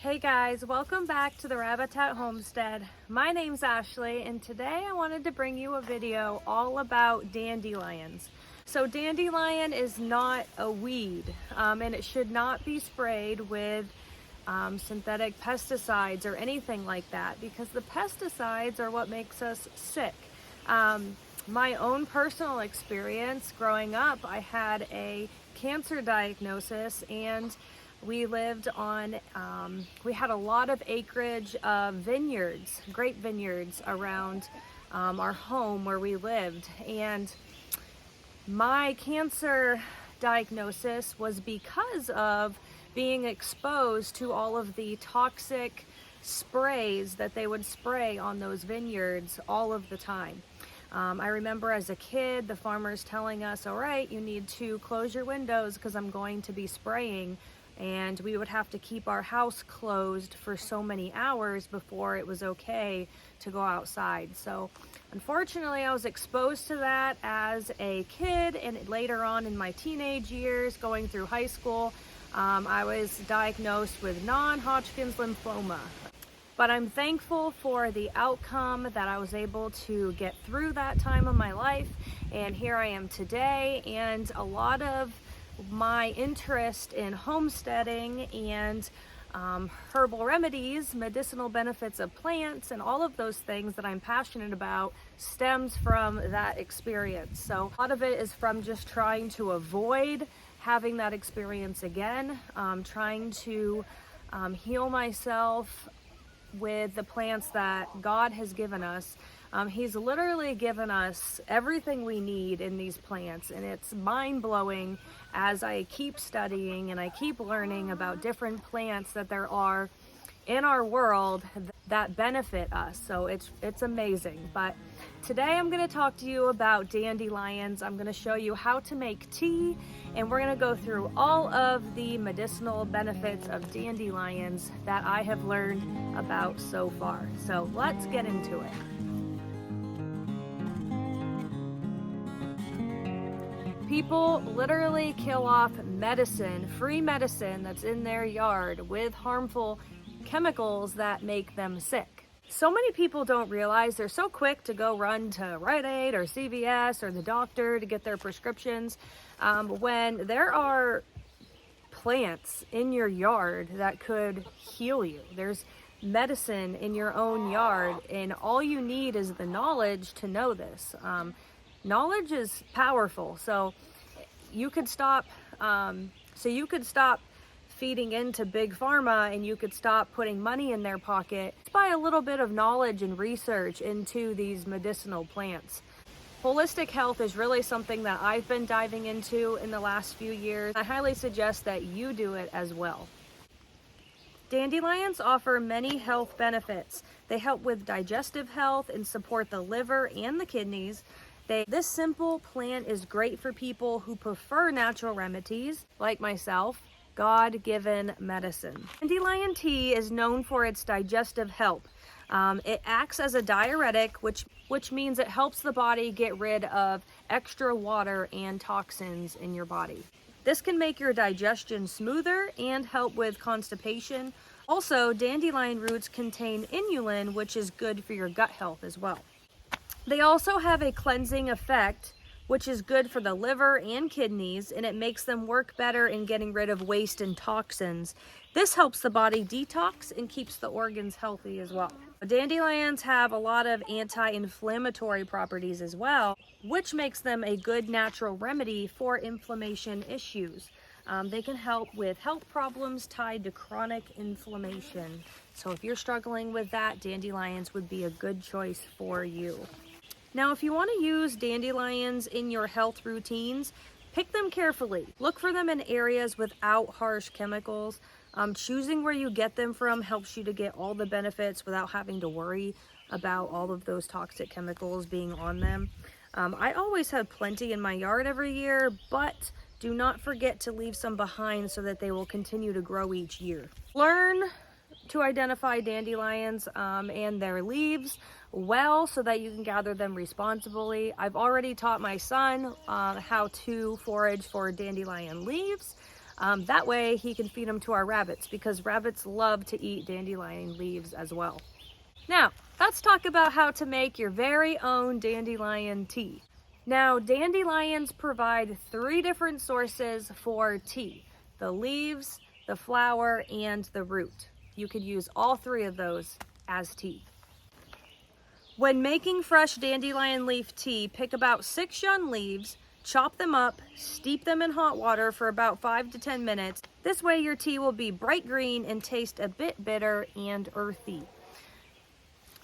Hey guys, welcome back to the Rabbitat Homestead. My name's Ashley and today I wanted to bring you a video all about dandelions. So dandelion is not a weed and it should not be sprayed with synthetic pesticides or anything like that because the pesticides are what makes us sick. My own personal experience growing up, I had a cancer diagnosis and we lived on, we had a lot of acreage of vineyards, grape vineyards around our home where we lived. And my cancer diagnosis was because of being exposed to all of the toxic sprays that they would spray on those vineyards all of the time. I remember as a kid, the farmers telling us, all right, you need to close your windows because I'm going to be spraying. And we would have to keep our house closed for so many hours before it was okay to go outside. So unfortunately, I was exposed to that as a kid, and later on in my teenage years, going through high school, I was diagnosed with non-Hodgkin's lymphoma. But I'm thankful for the outcome that I was able to get through that time of my life, and here I am today. And a lot of my interest in homesteading and herbal remedies, medicinal benefits of plants, and all of those things that I'm passionate about stems from that experience. So a lot of it is from just trying to avoid having that experience again, trying to heal myself with the plants that God has given us. He's literally given us everything we need in these plants, and it's mind-blowing as I keep studying and I keep learning about different plants that there are in our world that benefit us. So it's amazing. But today I'm going to talk to you about dandelions. I'm going to show you how to make tea, and we're going to go through all of the medicinal benefits of dandelions that I have learned about so far. So let's get into it. People literally kill off medicine, free medicine that's in their yard with harmful chemicals that make them sick. So many people don't realize they're so quick to go run to Rite Aid or CVS or the doctor to get their prescriptions when there are plants in your yard that could heal you. There's medicine in your own yard, and all you need is the knowledge to know this. Knowledge is powerful, so you could stop feeding into big pharma, and you could stop putting money in their pocket by a little bit of knowledge and research into these medicinal plants. Holistic health is really something that I've been diving into in the last few years. I highly suggest that you do it as well. Dandelions offer many health benefits. They help with digestive health and support the liver and the kidneys. This simple plant is great for people who prefer natural remedies, like myself, God-given medicine. Dandelion tea is known for its digestive help. It acts as a diuretic, which means it helps the body get rid of extra water and toxins in your body. This can make your digestion smoother and help with constipation. Also, dandelion roots contain inulin, which is good for your gut health as well. They also have a cleansing effect, which is good for the liver and kidneys, and it makes them work better in getting rid of waste and toxins. This helps the body detox and keeps the organs healthy as well. Dandelions have a lot of anti-inflammatory properties as well, which makes them a good natural remedy for inflammation issues. They can help with health problems tied to chronic inflammation. So if you're struggling with that, dandelions would be a good choice for you. Now, if you want to use dandelions in your health routines, pick them carefully. Look for them in areas without harsh chemicals. Choosing where you get them from helps you to get all the benefits without having to worry about all of those toxic chemicals being on them. I always have plenty in my yard every year, but do not forget to leave some behind so that they will continue to grow each year. Learn to identify dandelions and their leaves well so that you can gather them responsibly. I've already taught my son how to forage for dandelion leaves. That way he can feed them to our rabbits, because rabbits love to eat dandelion leaves as well. Now, let's talk about how to make your very own dandelion tea. Now, dandelions provide 3 different sources for tea: the leaves, the flower, and the root. You could use all 3 of those as tea. When making fresh dandelion leaf tea, pick about 6 young leaves, chop them up, steep them in hot water for about 5 to 10 minutes. This way your tea will be bright green and taste a bit bitter and earthy.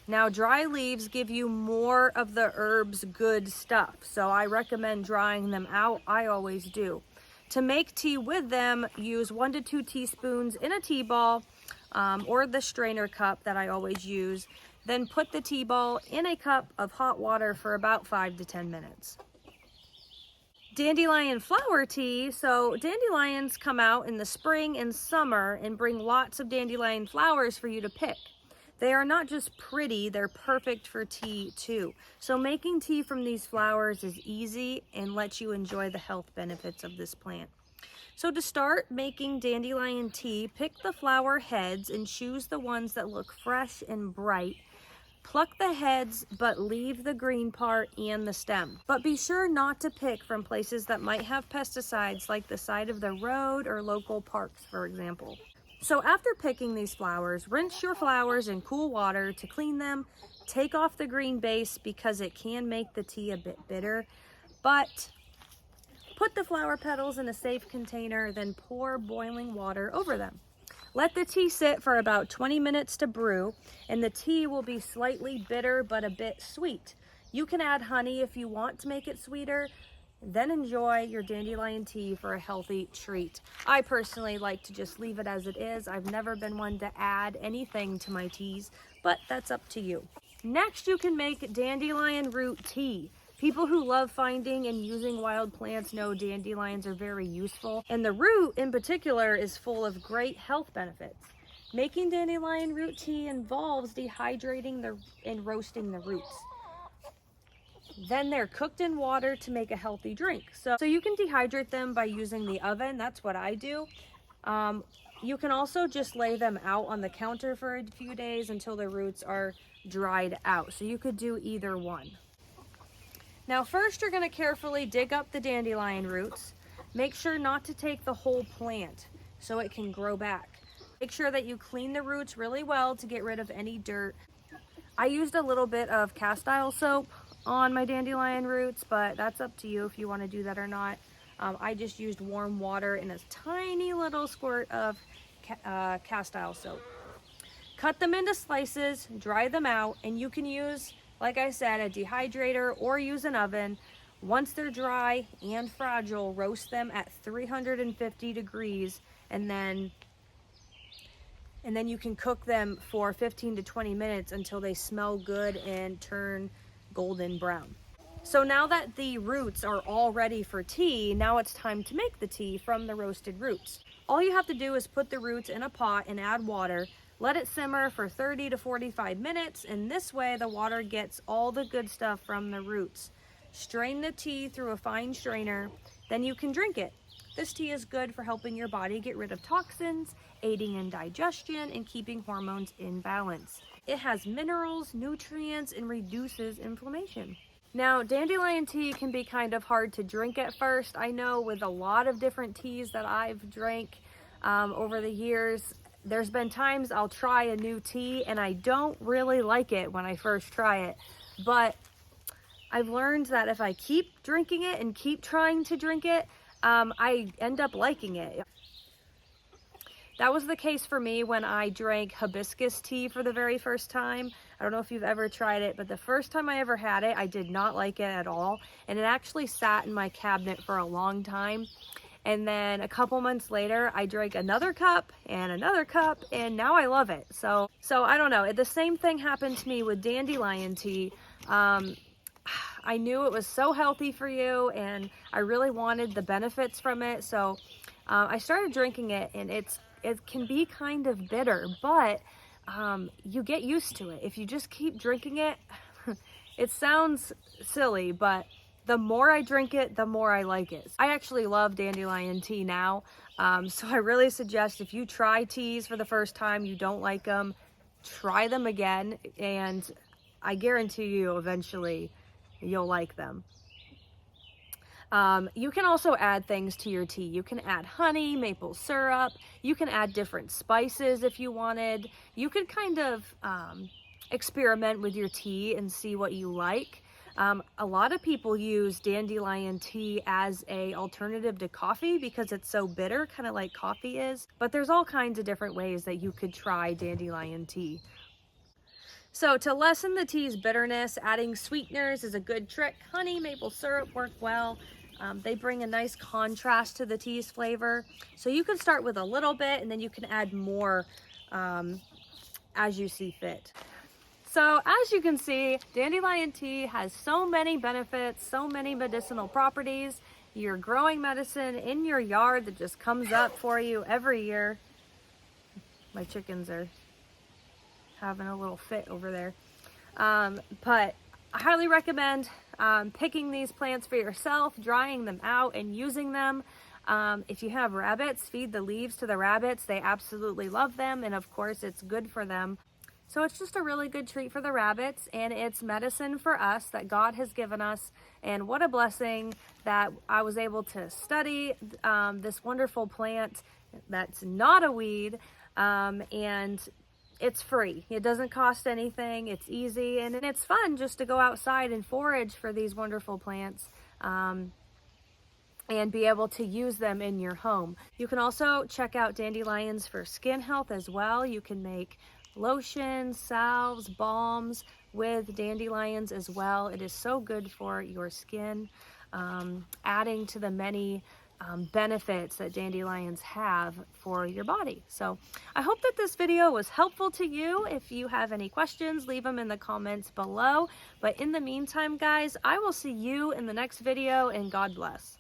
Now, dry leaves give you more of the herb's good stuff, so I recommend drying them out. I always do. To make tea with them, use 1 to 2 teaspoons in a tea ball, or the strainer cup that I always use. Then put the tea ball in a cup of hot water for about 5 to 10 minutes. Dandelion flower tea. So dandelions come out in the spring and summer and bring lots of dandelion flowers for you to pick. They are not just pretty, they're perfect for tea too. So making tea from these flowers is easy and lets you enjoy the health benefits of this plant. So to start making dandelion tea, pick the flower heads and choose the ones that look fresh and bright. Pluck the heads, but leave the green part and the stem. But be sure not to pick from places that might have pesticides, like the side of the road or local parks, for example. So after picking these flowers, rinse your flowers in cool water to clean them. Take off the green base because it can make the tea a bit bitter, but put the flower petals in a safe container, then pour boiling water over them. Let the tea sit for about 20 minutes to brew, and the tea will be slightly bitter but a bit sweet. You can add honey if you want to make it sweeter. Then enjoy your dandelion tea for a healthy treat. I personally like to just leave it as it is. I've never been one to add anything to my teas, but that's up to you. Next, you can make dandelion root tea. People who love finding and using wild plants know dandelions are very useful, and the root in particular is full of great health benefits. Making dandelion root tea involves dehydrating and roasting the roots. Then they're cooked in water to make a healthy drink. So you can dehydrate them by using the oven. That's what I do. You can also just lay them out on the counter for a few days until the roots are dried out. So you could do either one. Now first, you're going to carefully dig up the dandelion roots. Make sure not to take the whole plant so it can grow back. Make sure that you clean the roots really well to get rid of any dirt. I used a little bit of cast iron soap on my dandelion roots, but that's up to you if you want to do that or not. I just used warm water and a tiny little squirt of cast iron soap. Cut them into slices, dry them out, and you can use, like I said, a dehydrator or use an oven. Once they're dry and fragile, roast them at 350 degrees, and then you can cook them for 15 to 20 minutes until they smell good and turn golden brown. So now that the roots are all ready for tea, now it's time to make the tea from the roasted roots. All you have to do is put the roots in a pot and add water. Let it simmer for 30 to 45 minutes, and this way the water gets all the good stuff from the roots. Strain the tea through a fine strainer, then you can drink it. This tea is good for helping your body get rid of toxins, aiding in digestion, and keeping hormones in balance. It has minerals, nutrients, and reduces inflammation. Now, dandelion tea can be kind of hard to drink at first. I know with a lot of different teas that I've drank over the years, there's been times I'll try a new tea and I don't really like it when I first try it. But I've learned that if I keep drinking it and keep trying to drink it, I end up liking it. That was the case for me when I drank hibiscus tea for the very first time. I don't know if you've ever tried it, but the first time I ever had it, I did not like it at all. And it actually sat in my cabinet for a long time. And then a couple months later, I drank another cup, and now I love it. So I don't know. The same thing happened to me with dandelion tea. I knew it was so healthy for you, and I really wanted the benefits from it. So I started drinking it, and it can be kind of bitter, but you get used to it. If you just keep drinking it, it sounds silly, but the more I drink it, the more I like it. I actually love dandelion tea now. So I really suggest if you try teas for the first time, you don't like them, try them again, and I guarantee you eventually you'll like them. You can also add things to your tea. You can add honey, maple syrup. You can add different spices if you wanted. You could kind of experiment with your tea and see what you like. A lot of people use dandelion tea as a alternative to coffee because it's so bitter, kind of like coffee is. But there's all kinds of different ways that you could try dandelion tea. So to lessen the tea's bitterness, adding sweeteners is a good trick. Honey, maple syrup work well. They bring a nice contrast to the tea's flavor. So you can start with a little bit and then you can add more as you see fit. So as you can see, dandelion tea has so many benefits, so many medicinal properties. You're growing medicine in your yard that just comes up for you every year. My chickens are having a little fit over there. But I highly recommend picking these plants for yourself, drying them out and using them. If you have rabbits, feed the leaves to the rabbits. They absolutely love them, and of course it's good for them. So it's just a really good treat for the rabbits, and it's medicine for us that God has given us. And what a blessing that I was able to study this wonderful plant that's not a weed, and it's free. It doesn't cost anything. It's easy, and it's fun just to go outside and forage for these wonderful plants and be able to use them in your home. You can also check out dandelions for skin health as well. You can make lotions, salves, balms with dandelions as well. It is so good for your skin, adding to the many benefits that dandelions have for your body. So I hope that this video was helpful to you. If you have any questions, leave them in the comments below. But in the meantime, guys, I will see you in the next video, and God bless.